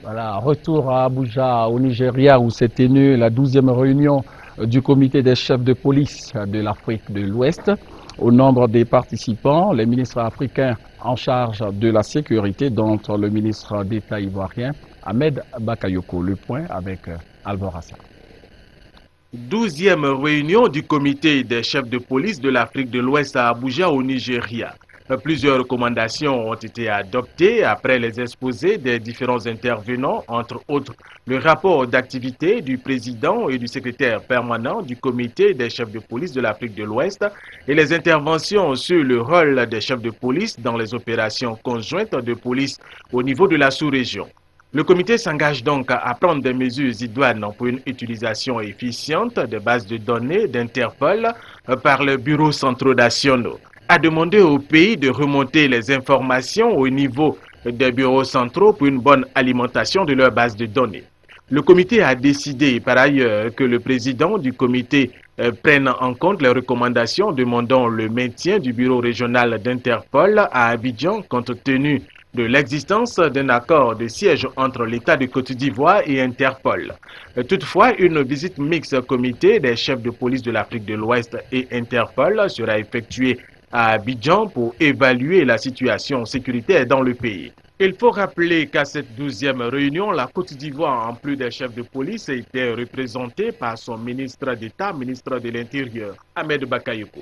Voilà, retour à Abuja, au Nigeria, où s'est tenue la 12e réunion du comité des chefs de police de l'Afrique de l'Ouest. Au nombre des participants, les ministres africains en charge de la sécurité, dont le ministre d'État ivoirien Ahmed Bakayoko. Le point avec Alvor Hassan. 12e réunion du comité des chefs de police de l'Afrique de l'Ouest à Abuja au Nigeria. Plusieurs recommandations ont été adoptées après les exposés des différents intervenants, entre autres le rapport d'activité du président et du secrétaire permanent du comité des chefs de police de l'Afrique de l'Ouest et les interventions sur le rôle des chefs de police dans les opérations conjointes de police au niveau de la sous-région. Le comité s'engage donc à prendre des mesures idoines pour une utilisation efficiente des bases de données d'Interpol par le bureau centraux nationaux, a demandé aux pays de remonter les informations au niveau des bureaux centraux pour une bonne alimentation de leurs bases de données. Le comité a décidé par ailleurs que le président du comité prenne en compte les recommandations demandant le maintien du bureau régional d'Interpol à Abidjan compte tenu de l'existence d'un accord de siège entre l'État de Côte d'Ivoire et Interpol. Toutefois, une visite mixte comité des chefs de police de l'Afrique de l'Ouest et Interpol sera effectuée à Abidjan pour évaluer la situation sécuritaire dans le pays. Il faut rappeler qu'à cette 12e réunion, la Côte d'Ivoire, en plus des chefs de police, était représentée par son ministre d'État, ministre de l'Intérieur, Ahmed Bakayoko.